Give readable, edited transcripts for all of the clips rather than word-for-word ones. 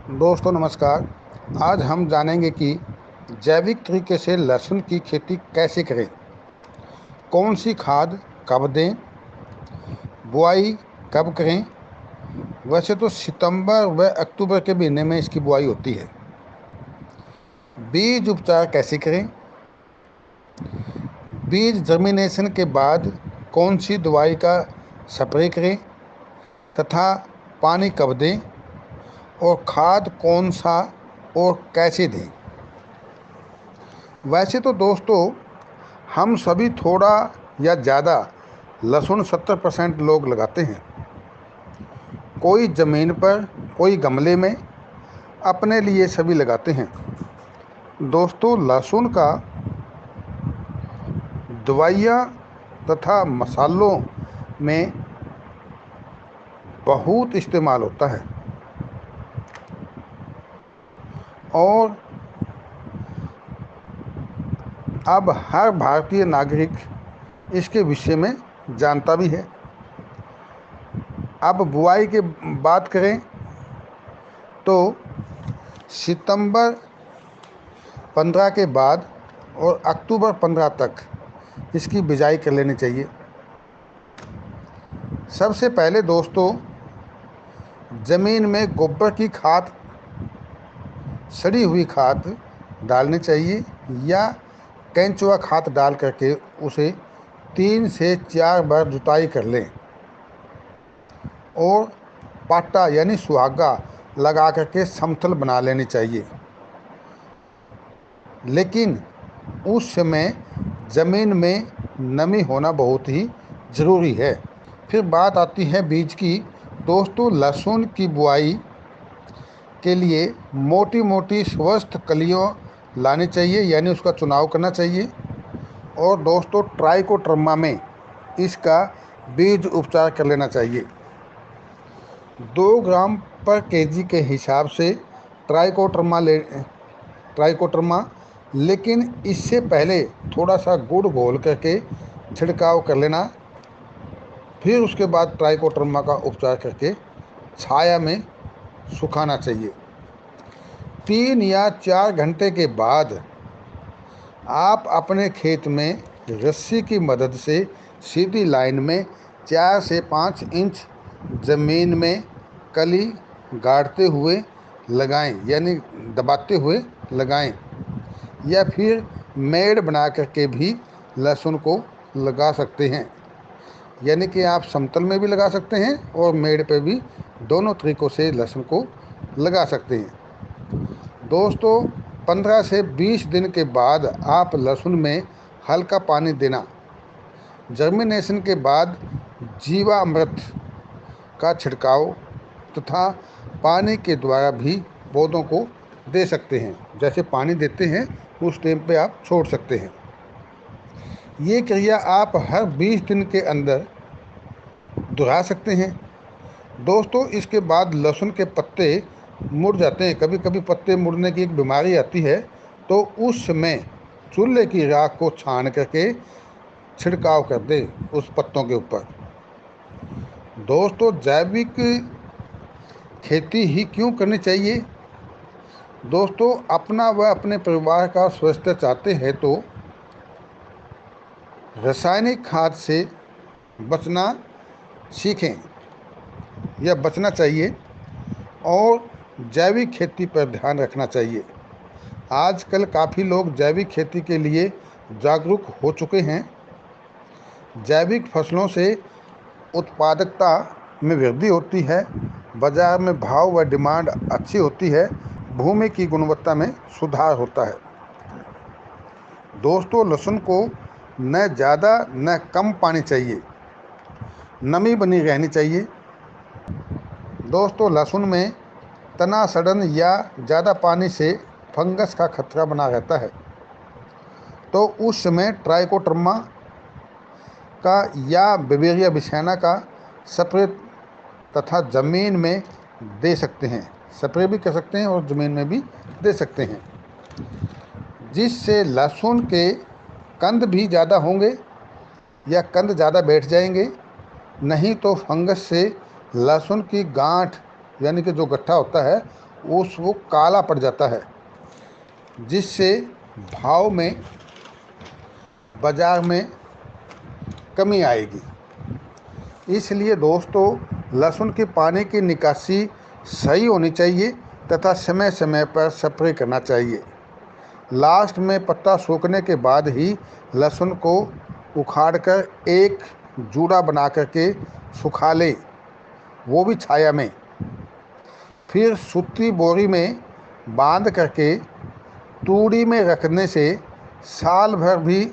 दोस्तों नमस्कार। आज हम जानेंगे कि जैविक तरीके से लहसुन की खेती कैसे करें, कौन सी खाद कब दें, बुआई कब करें। वैसे तो सितंबर व अक्टूबर के महीने में इसकी बुआई होती है। बीज उपचार कैसे करें, बीज जर्मिनेशन के बाद कौन सी दवाई का स्प्रे करें तथा पानी कब दें और खाद कौन सा और कैसे दें। वैसे तो दोस्तों हम सभी थोड़ा या ज़्यादा लहसुन 70% लोग लगाते हैं। कोई ज़मीन पर, कोई गमले में, अपने लिए सभी लगाते हैं। दोस्तों लहसुन का दवाइयाँ तथा मसालों में बहुत इस्तेमाल होता है और अब हर भारतीय नागरिक इसके विषय में जानता भी है। अब बुआई की बात करें तो सितंबर 15 के बाद और अक्टूबर 15 तक इसकी बिजाई कर लेनी चाहिए। सबसे पहले दोस्तों ज़मीन में गोबर की खाद, सड़ी हुई खाद डालनी चाहिए या केंचुआ खाद डाल करके उसे 3 से 4 बार जुताई कर लें और पाटा यानी सुहागा लगा करके समतल बना लेनी चाहिए। लेकिन उस समय ज़मीन में नमी होना बहुत ही ज़रूरी है। फिर बात आती है बीज की। दोस्तों लहसुन की बुआई के लिए मोटी मोटी स्वस्थ कलियों लानी चाहिए, यानी उसका चुनाव करना चाहिए। और दोस्तों ट्राइकोडर्मा में इसका बीज उपचार कर लेना चाहिए। 2 ग्राम पर केजी के हिसाब से ट्राइकोडर्मा, लेकिन इससे पहले थोड़ा सा गुड़ घोल करके छिड़काव कर लेना। फिर उसके बाद ट्राइकोडर्मा का उपचार करके छाया में सुखाना चाहिए। 3 या 4 घंटे के बाद आप अपने खेत में रस्सी की मदद से सीधी लाइन में 4 से 5 इंच ज़मीन में कली गाड़ते हुए लगाएं, यानी दबाते हुए लगाएं। या फिर मेड़ बना करके भी लहसुन को लगा सकते हैं, यानी कि आप समतल में भी लगा सकते हैं और मेड़ पे भी, दोनों तरीक़ों से लहसुन को लगा सकते हैं। दोस्तों 15 से 20 दिन के बाद आप लहसुन में हल्का पानी देना। जर्मिनेशन के बाद जीवामृत का छिड़काव तथा पानी के द्वारा भी पौधों को दे सकते हैं। जैसे पानी देते हैं उस टाइम पे आप छोड़ सकते हैं। ये क्रिया आप हर 20 दिन के अंदर दोहरा सकते हैं। दोस्तों इसके बाद लहसुन के पत्ते मुड़ जाते हैं। कभी कभी पत्ते मुड़ने की एक बीमारी आती है, तो उस समय चूल्हे की राख को छान करके छिड़काव कर दे उस पत्तों के ऊपर। दोस्तों जैविक खेती ही क्यों करनी चाहिए? दोस्तों अपना व अपने परिवार का स्वास्थ्य चाहते हैं तो रासायनिक खाद से बचना सीखें या बचना चाहिए और जैविक खेती पर ध्यान रखना चाहिए। आजकल काफ़ी लोग जैविक खेती के लिए जागरूक हो चुके हैं। जैविक फसलों से उत्पादकता में वृद्धि होती है, बाज़ार में भाव व डिमांड अच्छी होती है, भूमि की गुणवत्ता में सुधार होता है। दोस्तों लहसुन को न ज़्यादा न कम पानी चाहिए, नमी बनी रहनी चाहिए। दोस्तों लहसुन में तना सड़न या ज़्यादा पानी से फंगस का खतरा बना रहता है, तो उस समय ट्राइकोडर्मा का या बेवेरिया बिसैना का स्प्रे तथा ज़मीन में दे सकते हैं। स्प्रे भी कर सकते हैं और ज़मीन में भी दे सकते हैं, जिससे लहसुन के कंद भी ज़्यादा होंगे या कंद ज़्यादा बैठ जाएंगे। नहीं तो फंगस से लहसुन की गांठ, यानी कि जो गट्ठा होता है, वो काला पड़ जाता है, जिससे भाव में बाज़ार में कमी आएगी। इसलिए दोस्तों, लहसुन के पानी की निकासी सही होनी चाहिए तथा समय समय पर स्प्रे करना चाहिए। लास्ट में पत्ता सूखने के बाद ही लहसुन को उखाड़कर एक जूड़ा बना करके सुखा लें, वो भी छाया में। फिर सूती बोरी में बांध करके तूड़ी में रखने से साल भर भी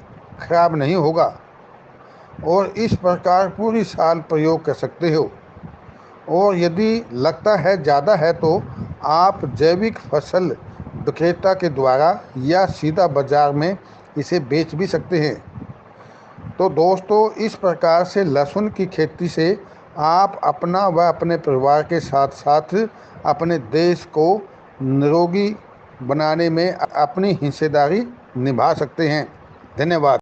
खराब नहीं होगा और इस प्रकार पूरी साल प्रयोग कर सकते हो। और यदि लगता है ज़्यादा है तो आप जैविक फसल विक्रेता के द्वारा या सीधा बाज़ार में इसे बेच भी सकते हैं। तो दोस्तों, इस प्रकार से लहसुन की खेती से आप अपना व अपने परिवार के साथ साथ अपने देश को निरोगी बनाने में अपनी हिस्सेदारी निभा सकते हैं। धन्यवाद।